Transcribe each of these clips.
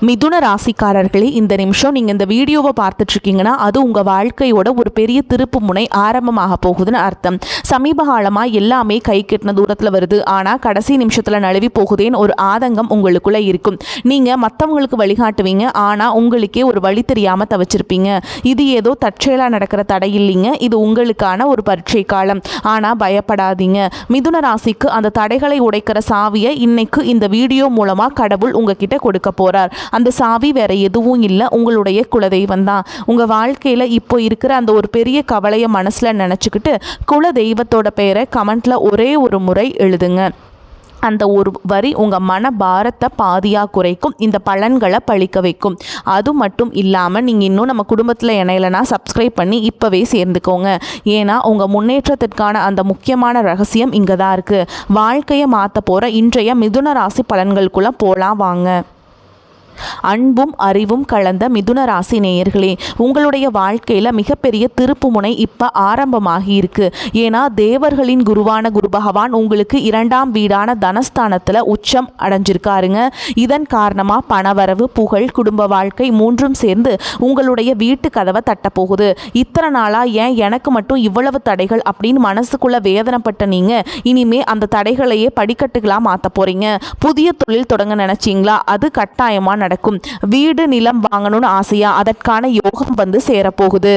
மிதுன ராசிக்காரர்களே, இந்த நிமிஷம் நீங்கள் இந்த வீடியோவை பார்த்துட்ருக்கீங்கன்னா அது உங்கள் வாழ்க்கையோட ஒரு பெரிய திருப்பு முனை ஆரம்பமாக போகுதுன்னு அர்த்தம். சமீப காலமாக எல்லாமே கை கெட்டின தூரத்தில் வருது, ஆனால் கடைசி நிமிஷத்தில் நழுவி போகுதேன்னு ஒரு ஆதங்கம் உங்களுக்குள்ளே இருக்கும். நீங்கள் மற்றவங்களுக்கு வழிகாட்டுவீங்க, ஆனால் உங்களுக்கே ஒரு வழி தெரியாமல் தவிச்சிருப்பீங்க. இது ஏதோ தற்செயலாக நடக்கிற தடை இல்லைங்க, இது உங்களுக்கான ஒரு பரீட்சை காலம். ஆனால் பயப்படாதீங்க, மிதுன ராசிக்கு அந்த தடைகளை உடைக்கிற சாவியை இன்னைக்கு இந்த வீடியோ மூலமாக கடவுள் உங்ககிட்ட கொடுக்க போகிறார். அந்த சாவி வேற எதுவும் இல்லை, உங்களுடைய குலதெய்வம் தான். உங்கள் வாழ்க்கையில் இப்போ இருக்கிற அந்த ஒரு பெரிய கவலையை மனசில் நினச்சிக்கிட்டு குலதெய்வத்தோட பெயரை கமெண்ட்டில் ஒரே ஒரு முறை எழுதுங்க. அந்த ஒரு வரி உங்கள் மன பாரத்தை பாதியாக குறைக்கும், இந்த பலன்களை பழிக்க வைக்கும். அது மட்டும் இல்லாமல் நீங்கள் இன்னும் நம்ம குடும்பத்தில் இணையலைன்னா சப்ஸ்கிரைப் பண்ணி இப்போவே சேர்ந்துக்கோங்க. ஏன்னா உங்கள் முன்னேற்றத்திற்கான அந்த முக்கியமான ரகசியம் இங்கே தான் இருக்குது. வாழ்க்கையை மாற்ற போகிற இன்றைய மிதுன ராசி பலன்களுக்குள்ளே போகலாம் வாங்க. அன்பும் அறிவும் கலந்த மிதுன ராசி நேயர்களே, உங்களுடைய வாழ்க்கையில் மிகப்பெரிய திருப்பு முனை இப்போ ஆரம்பமாகி இருக்கு. ஏன்னா தேவர்களின் குருவான குரு பகவான் உங்களுக்கு 2ஆம் வீடான தனஸ்தானத்தில் உச்சம் அடைஞ்சிருக்காருங்க. இதன் காரணமாக பணவரவு, புகழ், குடும்ப வாழ்க்கை மூன்றும் சேர்ந்து உங்களுடைய வீட்டு கதவை தட்டப்போகுது. இத்தனை நாளாக ஏன் எனக்கு மட்டும் இவ்வளவு தடைகள் அப்படின்னு மனசுக்குள்ள வேதனைப்பட்ட நீங்கள் இனிமே அந்த தடைகளையே படிக்கட்டுகளாக மாற்ற போறீங்க. புதிய தொழில் தொடங்க நினைச்சிங்களா? அது கட்டாயமாக நடக்கும். வீடு நிலம் வாங்கணும்னு ஆசையா? அதற்கான யோகம் வந்து சேரப்போகுது.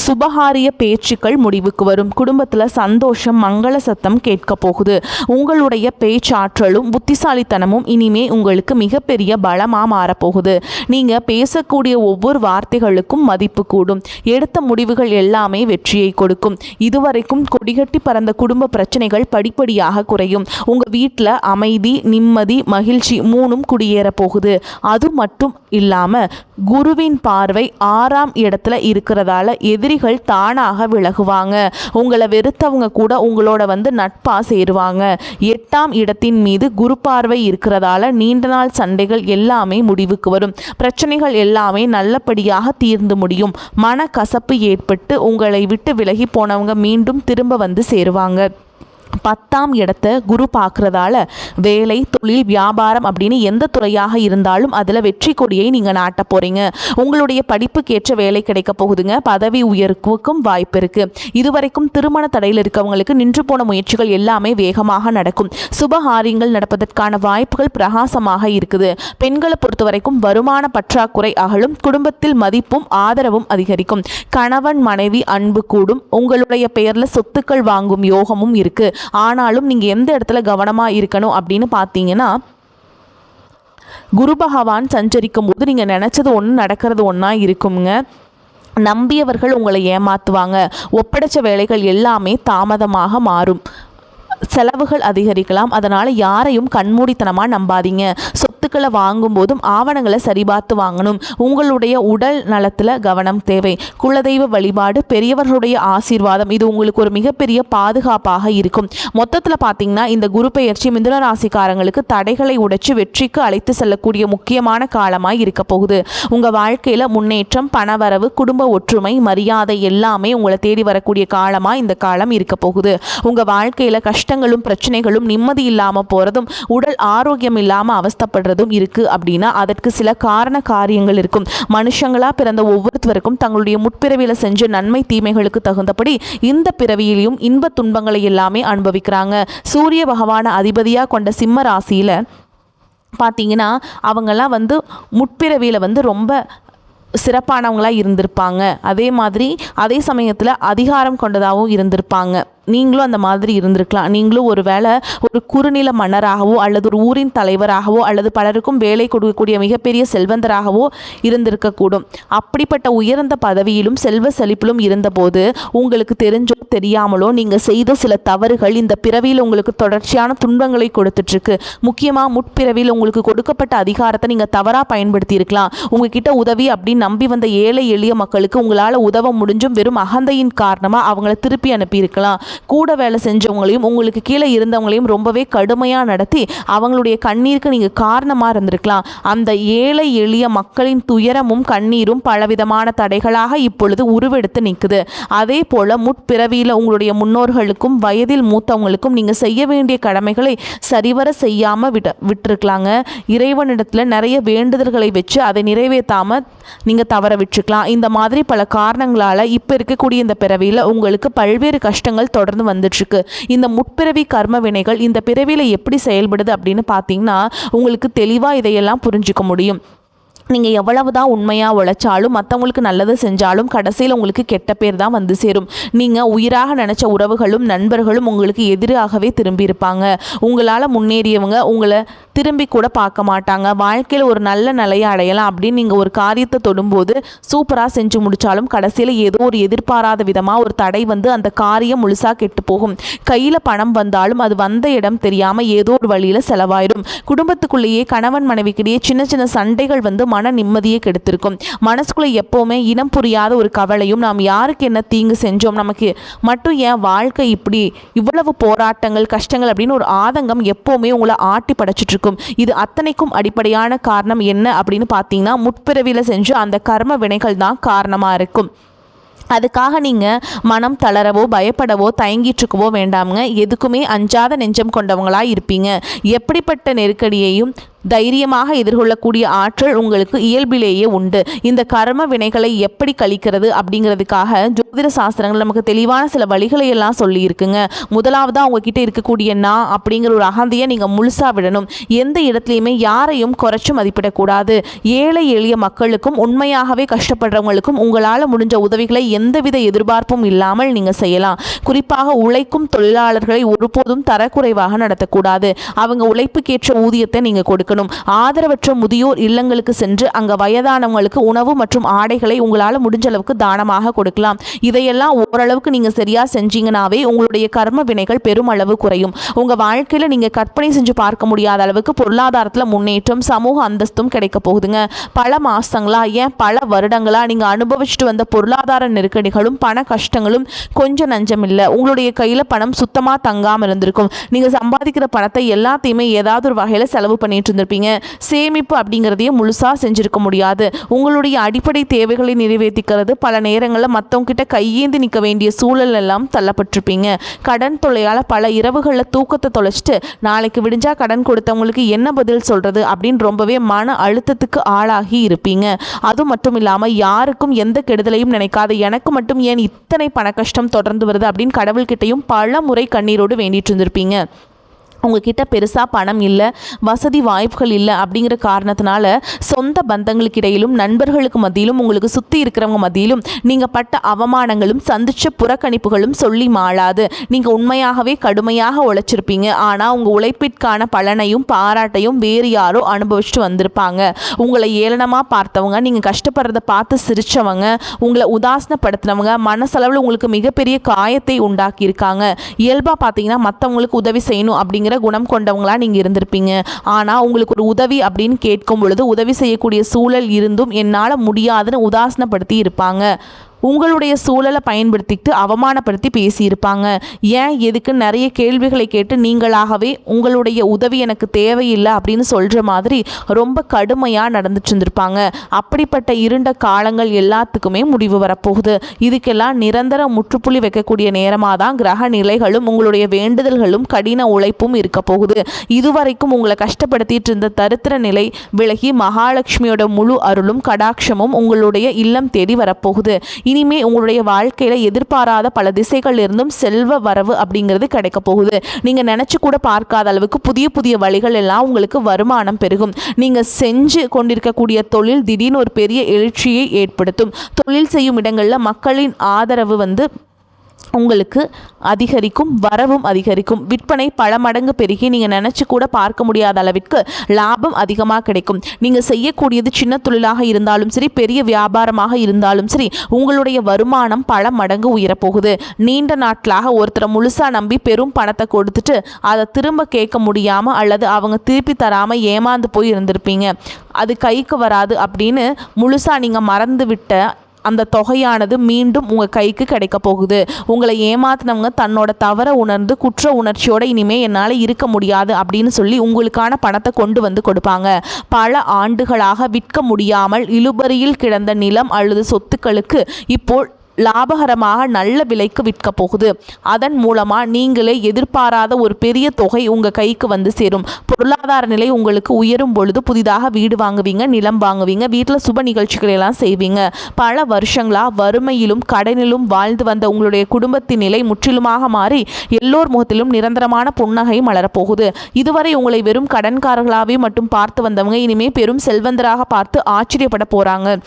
சுபகாரிய பேச்சுக்கள் முடிவுக்கு வரும். குடும்பத்தில் சந்தோஷம், மங்கள சத்தம் கேட்க போகுது. உங்களுடைய பேச்சாற்றலும் புத்திசாலித்தனமும் இனிமே உங்களுக்கு மிகப்பெரிய பலமாக மாறப்போகுது. நீங்கள் பேசக்கூடிய ஒவ்வொரு வார்த்தைகளுக்கும் மதிப்பு கூடும். எடுத்த முடிவுகள் எல்லாமே வெற்றியை கொடுக்கும். இதுவரைக்கும் கொடிகட்டி பறந்த குடும்ப பிரச்சனைகள் படிப்படியாக குறையும். உங்கள் வீட்டில் அமைதி, நிம்மதி, மகிழ்ச்சி மூணும் குடியேற போகுது. அது மட்டும் இல்லாமல் குருவின் பார்வை 6ஆம் இடத்துல இருக்கிறதால எதிரிகள் தானாக விலகுவாங்க. உங்களை வெறுத்தவங்க கூட உங்களோட வந்து நட்பா சேருவாங்க. 8ஆம் இடத்தின் மீது குரு பார்வை இருக்கிறதால நீண்ட நாள் சண்டைகள் எல்லாமே முடிவுக்கு வரும். பிரச்சனைகள் எல்லாமே நல்லபடியாக தீர்ந்து முடியும். மனக்கசப்பு ஏற்பட்டு உங்களை விட்டு விலகி போனவங்க மீண்டும் திரும்ப வந்து சேருவாங்க. 10ஆம் இடத்தை குரு பார்க்குறதால வேலை, தொழில், வியாபாரம் அப்படின்னு எந்த துறையாக இருந்தாலும் அதில் வெற்றி கொடியை நீங்கள் நாட்ட போகிறீங்க. உங்களுடைய படிப்புக்கேற்ற வேலை கிடைக்க போகுதுங்க. பதவி உயர்வுக்கும் வாய்ப்பு இருக்குது. இதுவரைக்கும் திருமண தடையில் இருக்கவங்களுக்கு நின்று போன முயற்சிகள் எல்லாமே வேகமாக நடக்கும். சுபகாரியங்கள் நடப்பதற்கான வாய்ப்புகள் பிரகாசமாக இருக்குது. பெண்களை பொறுத்த வரைக்கும் வருமான பற்றாக்குறை அகலும். குடும்பத்தில் மதிப்பும் ஆதரவும் அதிகரிக்கும். கணவன் மனைவி அன்பு கூடும். உங்களுடைய பெயரில் சொத்துக்கள் வாங்கும் யோகமும் இருக்குது. ஆனாலும் நீங்கள் எந்த இடத்துல கவனமாக இருக்கணும் அப்படின்னு பார்த்தீங்கன்னா, குரு பகவான் சஞ்சரிக்கும் போது நீங்கள் நினச்சது ஒன்று நடக்கிறது ஒன்றா இருக்குங்க. நம்பியவர்கள் உங்களை ஏமாற்றுவாங்க. ஒப்படைச்ச வேலைகள் எல்லாமே தாமதமாக மாறும். செலவுகள் அதிகரிக்கலாம். அதனால் யாரையும் கண்மூடித்தனமாக நம்பாதீங்க. சொத்துக்களை வாங்கும் போதும் ஆவணங்களை சரிபார்த்து வாங்கணும். உங்களுடைய உடல் நலத்தில் கவனம் தேவை. குலதெய்வ வழிபாடு, பெரியவர்களுடைய ஆசீர்வாதம் இது உங்களுக்கு ஒரு மிகப்பெரிய பாதுகாப்பாக இருக்கும். மொத்தத்தில் பார்த்தீங்கன்னா இந்த குரு பெயர்ச்சி மிதுன ராசிக்காரங்களுக்கு தடைகளை உடைச்சு வெற்றிக்கு அழைத்து செல்லக்கூடிய முக்கியமான காலமாக இருக்க போகுது. உங்கள் வாழ்க்கையில் முன்னேற்றம், பணவரவு, குடும்ப ஒற்றுமை, மரியாதை எல்லாமே உங்களை தேடி வரக்கூடிய காலமாக இந்த காலம் இருக்க போகுது. உங்கள் வாழ்க்கையில் கஷ்டங்களும் பிரச்சனைகளும், நிம்மதி இல்லாமல் போகிறதும், உடல் ஆரோக்கியம் இல்லாமல் அவஸ்தப்படுறதும் இருக்குது அப்படின்னா அதற்கு சில காரண காரியங்கள் இருக்கும். மனுஷங்களா பிறந்த ஒவ்வொருத்தருக்கும் தங்களுடைய முற்பிறவியில் செஞ்ச நன்மை தீமைகளுக்கு தகுந்தபடி இந்த பிறவியிலையும் இன்ப துன்பங்களை எல்லாமே அனுபவிக்கிறாங்க. சூரிய பகவான அதிபதியாக கொண்ட சிம்ம ராசியில் பார்த்தீங்கன்னா அவங்கெல்லாம் வந்து முற்பிறவியில் வந்து ரொம்ப சிறப்பானவங்களாக இருந்திருப்பாங்க. அதே சமயத்தில் அதிகாரம் கொண்டதாகவும் இருந்திருப்பாங்க. நீங்களும் அந்த மாதிரி இருந்திருக்கலாம். நீங்களும் ஒரு வேளை ஒரு குறுநில மன்னராகவோ அல்லது ஒரு ஊரின் தலைவராகவோ அல்லது பலருக்கும் வேலை கொடுக்கக்கூடிய மிகப்பெரிய செல்வந்தராகவோ இருந்திருக்கக்கூடும். அப்படிப்பட்ட உயர்ந்த பதவியிலும் செல்வ செழிப்பிலும் இருந்தபோது உங்களுக்கு தெரிஞ்சோ தெரியாமலோ நீங்கள் செய்த சில தவறுகள் இந்த பிறவியில் உங்களுக்கு தொடர்ச்சியான துன்பங்களை கொடுத்துட்ருக்கு. முக்கியமாக முற்பிறவியில் உங்களுக்கு கொடுக்கப்பட்ட அதிகாரத்தை நீங்கள் தவறாக பயன்படுத்தி இருக்கலாம். உங்ககிட்ட உதவி அப்படின்னு நம்பி வந்த ஏழை எளிய மக்களுக்கு உங்களால் உதவ முடிஞ்சும் வெறும் அகந்தையின் காரணமாக அவங்கள திருப்பி அனுப்பியிருக்கலாம். கூட வேலை செஞ்சவங்களையும் உங்களுக்கு கீழே இருந்தவங்களையும் ரொம்பவே கடுமையாக நடத்தி அவங்களுடைய கண்ணீருக்கு நீங்கள் காரணமாக இருந்திருக்கலாம். அந்த ஏழை எளிய மக்களின் துயரமும் கண்ணீரும் பலவிதமான தடைகளாக இப்பொழுது உருவெடுத்து நிற்குது. அதே போல் முற்பிறவியில் உங்களுடைய முன்னோர்களுக்கும் வயதில் மூத்தவங்களுக்கும் நீங்கள் செய்ய வேண்டிய கடமைகளை சரிவர செய்யாமல் விட்டுருக்கலாங்க. இறைவனிடத்தில் நிறைய வேண்டுதல்களை வச்சு அதை நிறைவேற்றாமல் நீங்கள் தவற விட்டுருக்கலாம். இந்த மாதிரி பல காரணங்களால் இப்போ இருக்கக்கூடிய இந்த பிறவியில் உங்களுக்கு பல்வேறு கஷ்டங்கள் தொடர்ந்து வந்துட்டுருக்கு. இந்த முற்பிறவி கர்ம வினைகள் இந்த பிறவியில் எப்படி செயல்படுது அப்படின்னு பார்த்தீங்கன்னா உங்களுக்கு தெளிவாக இதையெல்லாம் புரிஞ்சுக்க முடியும். நீங்கள் எவ்வளவு தான் உண்மையாக உழைச்சாலும் மற்றவங்களுக்கு நல்லது செஞ்சாலும் கடைசியில் உங்களுக்கு கெட்ட பேர் தான் வந்து சேரும். நீங்கள் உயிராக நினச்ச உறவுகளும் நண்பர்களும் உங்களுக்கு எதிராகவே திரும்பி இருப்பாங்க. உங்களால் முன்னேறியவங்க உங்களை திரும்பி கூட பார்க்க மாட்டாங்க. வாழ்க்கையில் ஒரு நல்ல நிலையை அடையலாம் அப்படின்னு நீங்கள் ஒரு காரியத்தை தொடும்போது சூப்பராக செஞ்சு முடித்தாலும் கடைசியில் ஏதோ ஒரு எதிர்பாராத விதமாக ஒரு தடை வந்து அந்த காரியம் முழுசாக கெட்டு போகும். கையில் பணம் வந்தாலும் அது வந்த இடம் தெரியாமல் ஏதோ ஒரு வழியில் செலவாயிடும். குடும்பத்துக்குள்ளேயே கணவன் மனைவிக்கிடையே சின்ன சின்ன சண்டைகள் வந்து மன நிம்மதியை கெடுத்திருக்கும். மனசுக்குள்ளே எப்போவுமே இனம் புரியாத ஒரு கவலையும், நாம் யாருக்கு என்ன தீங்கு செஞ்சோம், நமக்கு மட்டும் ஏன் வாழ்க்கை இப்படி இவ்வளவு போராட்டங்கள் கஷ்டங்கள் அப்படின்னு ஒரு ஆதங்கம் எப்போவுமே உங்களை ஆட்டி படைச்சிட்டு இருக்கும். இது அத்தனைக்கும் அடிப்படையான காரணம் என்ன அப்படின்னு பார்த்தீங்கன்னா முற்பிறவியில் செஞ்சு அந்த கர்ம வினைகள் தான் காரணமாக இருக்கும். அதுக்காக நீங்கள் மனம் தளரவோ பயப்படவோ தயங்கிட்டுருக்கவோ வேண்டாமுங்க. எதுக்குமே அஞ்சாத நெஞ்சம் கொண்டவங்களாக இருப்பீங்க. எப்படிப்பட்ட நெருக்கடியையும் தைரியமாக எதிர்கொள்ளக்கூடிய ஆற்றல் உங்களுக்கு இயல்பிலேயே உண்டு. இந்த கர்ம வினைகளை எப்படி கழிக்கிறது அப்படிங்கிறதுக்காக ஜோதிட சாஸ்திரங்கள் நமக்கு தெளிவான சில வழிகளை எல்லாம் சொல்லியிருக்குங்க. முதலாவதாக உங்ககிட்ட இருக்கக்கூடிய நான் அப்படிங்கிற ஒரு அகந்தையை நீங்கள் முழுசாக விடணும். எந்த இடத்துலையுமே யாரையும் குறைச்சி மதிப்பிடக்கூடாது. ஏழை எளிய மக்களுக்கும் உண்மையாகவே கஷ்டப்படுறவங்களுக்கும் உங்களால் முடிஞ்ச உதவிகளை எந்தவித எதிர்பார்ப்பும் இல்லாமல் நீங்கள் செய்யலாம். குறிப்பாக உழைக்கும் தொழிலாளர்களை ஒருபோதும் தரக்குறைவாக நடத்தக்கூடாது. அவங்க உழைப்புக்கேற்ற ஊதியத்தை நீங்கள் கொடுக்கணும். ஆதரவற்ற முதியோர் இல்லங்களுக்கு சென்று அங்க வயதானவங்களுக்கு உணவு மற்றும் ஆடைகளை உங்களால் முடிஞ்ச அளவுக்கு தானமாக கொடுக்கலாம். இதையெல்லாம் ஓரளவுக்கு நீங்க சரியா செஞ்சீங்கன்னாவே உங்களுடைய கர்ம வினைகள் பெருமளவு குறையும். உங்க வாழ்க்கையில நீங்க கற்பனை செஞ்சு பார்க்க முடியாத அளவுக்கு பொருளாதாரத்துல முன்னேற்றம், சமூக அந்தஸ்தும் கிடைக்க போகுதுங்க. பல மாசங்களா ஏன் பல வருடங்களா நீங்க அனுபவிச்சுட்டு வந்த பொருளாதார நெருக்கடிகளும் பண கஷ்டங்களும் கொஞ்சம் நஞ்சம் இல்லை. உங்களுடைய கையில பணம் சுத்தமா தங்காம இருந்திருக்கும். நீங்க சம்பாதிக்கிற பணத்தை எல்லாத்தையுமே ஏதாவது ஒரு வகையில செலவு பண்ணிட்டு இருந்திருப்பீங்க. சேமிப்பு அப்படிங்கிறதையும் முழுசா செஞ்சிருக்க முடியாது. உங்களுடைய அடிப்படை தேவைகளை நிறைவேற்றிக்கிறது பல நேரங்களில் மற்றவங்க கிட்ட கையேந்தி நிற்க வேண்டிய சூழல் எல்லாம் தள்ளப்பட்டிருப்பீங்க. கடன் தொல்லையால் பல இரவுகளில் தூக்கத்தை தொலைச்சிட்டு நாளைக்கு விடிஞ்சா கடன் கொடுத்தவங்களுக்கு என்ன பதில் சொல்றது அப்படின்னு ரொம்பவே மன அழுத்தத்துக்கு ஆளாகி இருப்பீங்க. அது மட்டும் இல்லாமல் யாருக்கும் எந்த கெடுதலையும் நினைக்காத எனக்கு மட்டும் ஏன் இத்தனை பண கஷ்டம் தொடர்ந்து வருது அப்படின்னு கடவுள்கிட்டையும் பல முறை கண்ணீரோடு வேண்டிட்டு இருந்திருப்பீங்க. உங்ககிட்ட பெருசாக பணம் இல்லை, வசதி வாய்ப்புகள் இல்லை அப்படிங்கிற காரணத்தினால சொந்த பந்தங்களுக்கு இடையிலும் நண்பர்களுக்கு மத்தியிலும் உங்களுக்கு சுற்றி இருக்கிறவங்க மத்தியிலும் நீங்கள் பட்ட அவமானங்களும் சந்திச்ச புறக்கணிப்புகளும் சொல்லி மாளாது. நீங்கள் உண்மையாகவே கடுமையாக உழைச்சிருப்பீங்க. ஆனால் உங்கள் உழைப்பிற்கான பலனையும் பாராட்டையும் வேறு யாரோ அனுபவிச்சுட்டு வந்திருப்பாங்க. உங்களை ஏளனமாக பார்த்தவங்க, நீங்கள் கஷ்டப்படுறத பார்த்து சிரித்தவங்க, உங்களை உதாசனப்படுத்தினவங்க மனசளவில் உங்களுக்கு மிகப்பெரிய காயத்தை உண்டாக்கியிருக்காங்க. இயல்பாக பார்த்தீங்கன்னா மற்றவங்களுக்கு உதவி செய்யணும் அப்படிங்கிற குணம் கொண்டவங்களா நீங்க இருந்திருப்பீங்க. ஆனா உங்களுக்கு ஒரு உதவி அப்படின்னு கேட்கும் பொழுது உதவி செய்யக்கூடிய சூழல் இருந்தும் என்னால முடியாதுன்னு உதாசனப்படுத்தி இருப்பாங்க. உங்களுடைய சூழலை பயன்படுத்திக்கிட்டு அவமானப்படுத்தி பேசியிருப்பாங்க. ஏன் எதுக்கு நிறைய கேள்விகளை கேட்டு நீங்களாகவே உங்களுடைய உதவி எனக்கு தேவையில்லை அப்படின்னு சொல்கிற மாதிரி ரொம்ப கடுமையாக நடந்துட்டு இருந்திருப்பாங்க. அப்படிப்பட்ட இருண்ட காலங்கள் எல்லாத்துக்குமே முடிவு வரப்போகுது. இதுக்கெல்லாம் நிரந்தர முற்றுப்புள்ளி வைக்கக்கூடிய நேரமாக தான் கிரக நிலைகளும் உங்களுடைய வேண்டுதல்களும் கடின உழைப்பும் இருக்க போகுது. இதுவரைக்கும் உங்களை கஷ்டப்படுத்திட்டு இருந்த தரித்திர நிலை விலகி மகாலட்சுமியோட முழு அருளும் கடாட்சமும் உங்களுடைய இல்லம் தேடி வரப்போகுது. இனிமே உங்களுடைய வாழ்க்கையில எதிர்பாராத பல திசைகள் இருந்தும் செல்வ வரவு அப்படிங்கிறது கிடைக்க போகுது. நீங்க நினைச்சு கூட பார்க்காத அளவுக்கு புதிய புதிய வழிகள் எல்லாம் உங்களுக்கு வருமானம் பெருகும். நீங்க செஞ்சு கொண்டிருக்கக்கூடிய தொழில் திடீர்னு ஒரு பெரிய எழுச்சியை ஏற்படுத்தும். தொழில் செய்யும் இடங்கள்ல மக்களின் ஆதரவு உங்களுக்கு அதிகரிக்கும், வரவும் அதிகரிக்கும். விற்பனை பல மடங்கு பெருகி நீங்கள் நினச்சி கூட பார்க்க முடியாத அளவிற்கு லாபம் அதிகமாக கிடைக்கும். நீங்கள் செய்யக்கூடியது சின்ன தொழிலாக இருந்தாலும் சரி, பெரிய வியாபாரமாக இருந்தாலும் சரி, உங்களுடைய வருமானம் பல மடங்கு உயரப்போகுது. நீண்ட நாட்களாக ஒருத்தரை முழுசாக நம்பி பெரும் பணத்தை கொடுத்துட்டு அதை திரும்ப கேட்க முடியாமல் அல்லது அவங்க திருப்பி தராமல் ஏமாந்து போய் இருந்திருப்பீங்க. அது கைக்கு வராது அப்படின்னு முழுசாக நீங்கள் மறந்து விட்ட அந்த தொகையானது மீண்டும் உங்கள் கைக்கு கிடைக்க போகுது. உங்களை ஏமாத்தினவங்க தன்னோட தவறை உணர்ந்து குற்ற உணர்ச்சியோட இனிமே என்னால் இருக்க முடியாது அப்படின்னு சொல்லி உங்களுக்கான பணத்தை கொண்டு வந்து கொடுப்பாங்க. பல ஆண்டுகளாக விற்க முடியாமல் இழுபறியில் கிடந்த நிலம் அல்லது சொத்துக்களுக்கு இப்போ லாபகரமாக நல்ல விலைக்கு விற்க போகுது. அதன் மூலமாக நீங்களே எதிர்பாராத ஒரு பெரிய தொகை உங்கள் கைக்கு வந்து சேரும். பொருளாதார நிலை உங்களுக்கு உயரும் பொழுது புதிதாக வீடு வாங்குவீங்க, நிலம் வாங்குவீங்க, வீட்டில் சுப நிகழ்ச்சிகள் எல்லாம் செய்வீங்க. பல வருஷங்களாக வறுமையிலும் கடனிலும் வாழ்ந்து வந்த உங்களுடைய குடும்பத்தின் நிலை முற்றிலுமாக மாறி எல்லோர் முகத்திலும் நிரந்தரமான புன்னகை மலரப்போகுது. இதுவரை உங்களை வெறும் கடன்காரர்களாகவே மட்டும் பார்த்து வந்தவங்க இனிமே பெரும் செல்வந்தராக பார்த்து ஆச்சரியப்பட போகிறாங்க.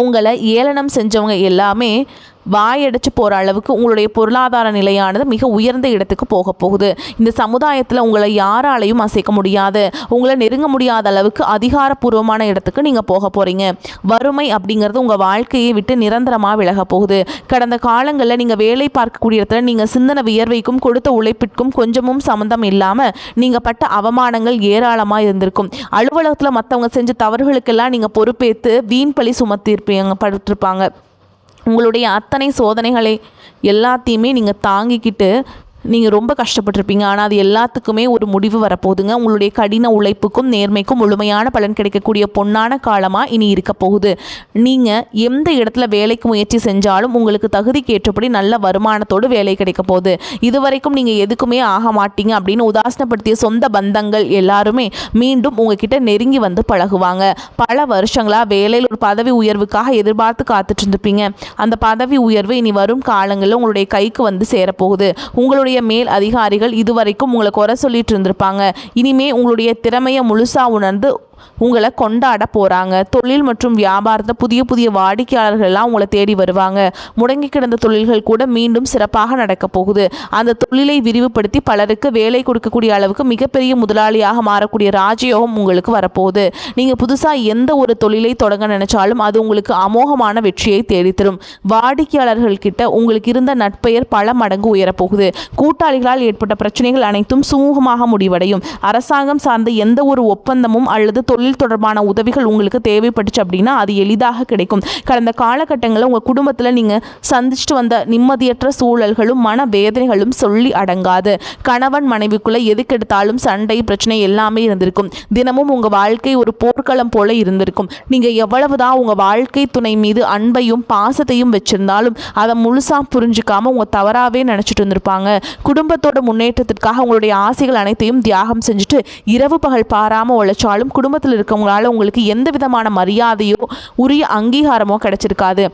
உங்களை ஏளனம் செஞ்சவங்க எல்லாமே வாயடைச்சு போகிற அளவுக்கு உங்களுடைய பொருளாதார நிலையானது மிக உயர்ந்த இடத்துக்கு போக போகுது. இந்த சமுதாயத்தில் உங்களை யாராலையும் அசைக்க முடியாது, உங்களை நெருங்க முடியாத அளவுக்கு அதிகாரப்பூர்வமான இடத்துக்கு நீங்கள் போக போகிறீங்க. வறுமை அப்படிங்கிறது உங்கள் வாழ்க்கையை விட்டு நிரந்தரமாக விலக போகுது. கடந்த காலங்களில் நீங்கள் வேலை பார்க்கக்கூடிய இடத்துல நீங்கள் சிந்தன வியர்வைக்கும் கொடுத்த உழைப்பிற்கும் கொஞ்சமும் சம்மந்தம் இல்லாமல் நீங்கள் பட்ட அவமானங்கள் ஏராளமாக இருந்திருக்கும். அலுவலகத்தில் மற்றவங்க செஞ்ச தவறுகளுக்கெல்லாம் நீங்கள் பொறுப்பேற்று வீண் பழி பட்டிருப்பாங்க. உங்களுடைய அத்தனை சோதனைகளை எல்லாத்தையுமே நீங்கள் தாங்கிக்கிட்டு நீங்கள் ரொம்ப கஷ்டப்பட்டிருப்பீங்க. ஆனால் அது எல்லாத்துக்குமே ஒரு முடிவு வரப்போகுதுங்க. உங்களுடைய கடின உழைப்புக்கும் நேர்மைக்கும் முழுமையான பலன் கிடைக்கக்கூடிய பொன்னான காலமாக இனி இருக்க போகுது. நீங்கள் எந்த இடத்துல வேலைக்கு முயற்சி செஞ்சாலும் உங்களுக்கு தகுதிக்கு ஏற்றபடி நல்ல வருமானத்தோடு வேலை கிடைக்க போகுது. இதுவரைக்கும் நீங்கள் எதுக்குமே ஆக மாட்டீங்க அப்படின்னு உதாசனப்படுத்திய சொந்த பந்தங்கள் எல்லாருமே மீண்டும் உங்ககிட்ட நெருங்கி வந்து பழகுவாங்க. பல வருஷங்களாக வேலையில் ஒரு பதவி உயர்வுக்காக எதிர்பார்த்து காத்துட்டு இருந்திருப்பீங்க. அந்த பதவி உயர்வு இனி வரும் காலங்களில் உங்களுடைய கைக்கு வந்து சேரப்போகுது. உங்களுடைய மேல் அதிகாரிகள் இதுவரைக்கும் உங்களை குறை சொல்லிட்டு இருந்திருப்பாங்க. இனிமே உங்களுடைய திறமையை முழுசா உணர்ந்து உங்களை கொண்டாட போகிறாங்க. தொழில் மற்றும் வியாபாரத்தை புதிய புதிய வாடிக்கையாளர்கள் எல்லாம் உங்களை தேடி வருவாங்க. முடங்கி கிடந்த தொழில்கள் கூட மீண்டும் சிறப்பாக நடக்க போகுது. அந்த தொழிலை விரிவுபடுத்தி பலருக்கு வேலை கொடுக்கக்கூடிய அளவுக்கு மிகப்பெரிய முதலாளியாக மாறக்கூடிய ராஜயோகம் உங்களுக்கு வரப்போகுது. நீங்கள் புதுசாக எந்த ஒரு தொழிலை தொடங்க நினைச்சாலும் அது உங்களுக்கு அமோகமான வெற்றியை தேடித்தரும். வாடிக்கையாளர்கள் கிட்ட உங்களுக்கு இருந்த நட்பெயர் பல மடங்கு உயரப்போகுது. கூட்டாளிகளால் ஏற்பட்ட பிரச்சனைகள் அனைத்தும் சுமூகமாக முடிவடையும். அரசாங்கம் சார்ந்த எந்த ஒரு ஒப்பந்தமும் அல்லது தொழில் தொடர்பான உதவிகள் உங்களுக்கு தேவைப்பட்டுச்சு அப்படின்னா அது எளிதாக கிடைக்கும். கடந்த காலகட்டங்களில் உங்கள் குடும்பத்தில் நீங்கள் சந்திச்சுட்டு வந்த நிம்மதியற்ற சூழல்களும் மன வேதனைகளும் சொல்லி அடங்காது. கணவன் மனைவிக்குள்ளே எதுக்கெடுத்தாலும் சண்டை பிரச்சனை எல்லாமே இருந்திருக்கும். தினமும் உங்கள் வாழ்க்கை ஒரு போர்க்களம் போல இருந்திருக்கும். நீங்கள் எவ்வளவுதான் உங்கள் வாழ்க்கை துணை மீது அன்பையும் பாசத்தையும் வச்சிருந்தாலும் அதை முழுசாக புரிஞ்சுக்காம உங்கள் தவறாகவே நினச்சிட்டு இருந்திருப்பாங்க. குடும்பத்தோட முன்னேற்றத்திற்காக உங்களுடைய ஆசைகள் அனைத்தையும் தியாகம் செஞ்சுட்டு இரவு பகல் பாராமல் உழைச்சாலும் குடும்பத்தில் இருக்கவங்களால உங்களுக்கு எந்த விதமான மரியாதையோ உரிய அங்கீகாரமோ கிடைச்சிருக்காது.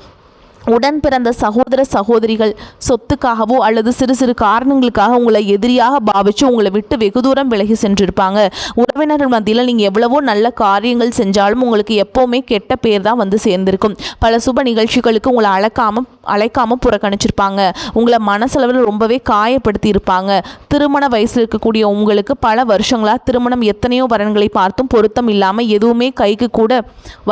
உடன் பிறந்த சகோதர சகோதரிகள் சொத்துக்காகவோ அல்லது சிறு சிறு காரணங்களுக்காக உங்களை எதிரியாக பாவிச்சு உங்களை விட்டு வெகு தூரம் விலகி சென்றிருப்பாங்க. உறவினர்கள் மத்தியில் நீங்கள் எவ்வளவோ நல்ல காரியங்கள் செஞ்சாலும் உங்களுக்கு எப்போவுமே கெட்ட பேர் தான் வந்து சேர்ந்திருக்கும். பல சுப நிகழ்ச்சிகளுக்கு உங்களை அழைக்காமல் புறக்கணிச்சிருப்பாங்க. உங்களை மனசளவில் ரொம்பவே காயப்படுத்தி இருப்பாங்க. திருமண வயசில் இருக்கக்கூடிய உங்களுக்கு பல வருஷங்களாக திருமணம் எத்தனையோ வரன்களை பார்த்தும் பொருத்தம் இல்லாமல் எதுவுமே கைக்கு கூட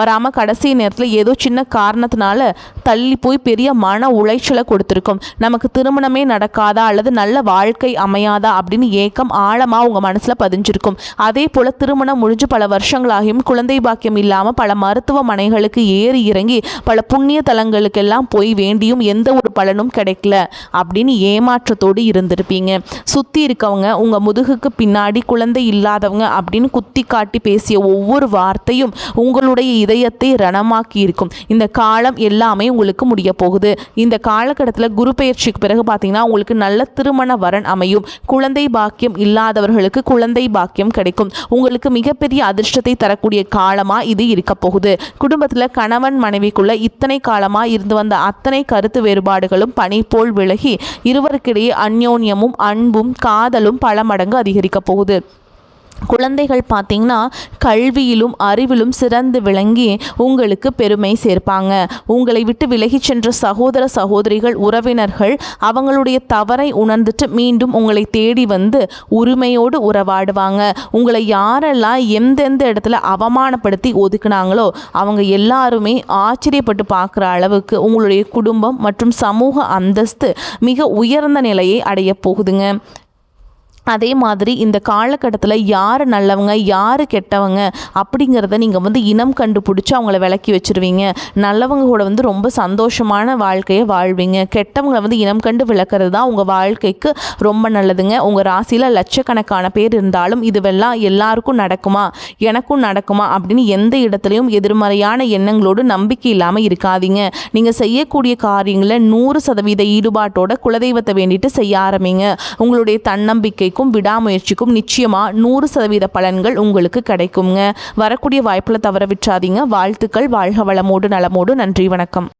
வராமல் கடைசி நேரத்தில் ஏதோ சின்ன காரணத்தினால தள்ளி போய் பெரிய மன உளைச்சலை கொடுத்துருக்கும். நமக்கு திருமணமே நடக்காதா அல்லது நல்ல வாழ்க்கை அமையாதா அப்படின்னு ஏக்கம் ஆழமாக உங்கள் மனசில் பதிஞ்சிருக்கும். அதே போல் திருமணம் முடிஞ்சு பல வருஷங்களாகியும் குழந்தை பாக்கியம் இல்லாமல் பல மருத்துவமனைகளுக்கு ஏறி இறங்கி பல புண்ணிய தலங்களுக்கெல்லாம் போய் வேண்டியும் எந்த ஒரு பலனும் கிடைக்கல அப்படின்னு ஏமாற்றத்தோடு இருந்திருப்பீங்க. சுற்றி இருக்கவங்க உங்கள் முதுகுக்கு பின்னாடி குழந்தை இல்லாதவங்க அப்படின்னு குத்தி காட்டி பேசிய ஒவ்வொரு வார்த்தையும் உங்களுடைய இதயத்தை ரணமாக்கி இருக்கும். இந்த காலம் எல்லாமே உங்களுக்கு முடிய போகுது. இந்த காலகட்டத்தில் குரு பெயர்ச்சிக்கு பிறகு பார்த்தீங்கன்னா உங்களுக்கு நல்ல திருமண வரன் அமையும். குழந்தை பாக்கியம் இல்லாதவர்களுக்கு குழந்தை பாக்கியம் கிடைக்கும். உங்களுக்கு மிகப்பெரிய அதிர்ஷ்டத்தை தரக்கூடிய காலமா இது இருக்க போகுது. குடும்பத்தில் கணவன் மனைவிக்குள்ள இத்தனை காலமா இருந்து வந்த அத்தனை கருத்து வேறுபாடுகளும் பனி போல் விலகி இருவருக்கிடையே அந்யோன்யமும் அன்பும் காதலும் பல மடங்கு அதிகரிக்க போகுது. குழந்தைகள் பார்த்தீங்கன்னா கல்வியிலும் அறிவிலும் சிறந்து விளங்கி உங்களுக்கு பெருமை சேர்ப்பாங்க. உங்களை விட்டு விலகி சென்ற சகோதர சகோதரிகள் உறவினர்கள் அவங்களுடைய தவறை உணர்ந்துட்டு மீண்டும் உங்களை தேடி வந்து உரிமையோடு உறவாடுவாங்க. உங்களை யாரெல்லாம் எந்தெந்த இடத்துல அவமானப்படுத்தி ஒதுக்குனாங்களோ அவங்க எல்லாருமே ஆச்சரியப்பட்டு பார்க்குற அளவுக்கு உங்களுடைய குடும்பம் மற்றும் சமூக அந்தஸ்து மிக உயர்ந்த நிலையை அடைய போகுதுங்க. அதே மாதிரி இந்த காலகட்டத்தில் யார் நல்லவங்க யார் கெட்டவங்க அப்படிங்கிறத நீங்கள் இனம் கண்டுபிடிச்சி அவங்கள விலக்கி வச்சுருவீங்க. நல்லவங்க கூட ரொம்ப சந்தோஷமான வாழ்க்கையை வாழ்வீங்க. கெட்டவங்களை இனம் கண்டு விளக்குறது தான் உங்கள் வாழ்க்கைக்கு ரொம்ப நல்லதுங்க. உங்கள் ராசியில் லட்சக்கணக்கான பேர் இருந்தாலும் இதுவெல்லாம் எல்லாருக்கும் நடக்குமா, எனக்கும் நடக்குமா அப்படின்னு எந்த இடத்துலையும் எதிர்மறையான எண்ணங்களோடு நம்பிக்கை இல்லாமல் இருக்காதீங்க. நீங்கள் செய்யக்கூடிய காரியங்களை 100% ஈடுபாட்டோட குலதெய்வத்தை வேண்டிட்டு செய்ய ஆரம்பிங்க. உங்களுடைய தன்னம்பிக்கை விடாமுயற்சிக்கும் நிச்சயமா 100% பலன்கள் உங்களுக்கு கிடைக்குங்க. வரக்கூடிய வாய்ப்புல தவற விட்டுறாதீங்க. வாழ்த்துக்கள். வாழ்க வளமோடு நலமோடு. நன்றி, வணக்கம்.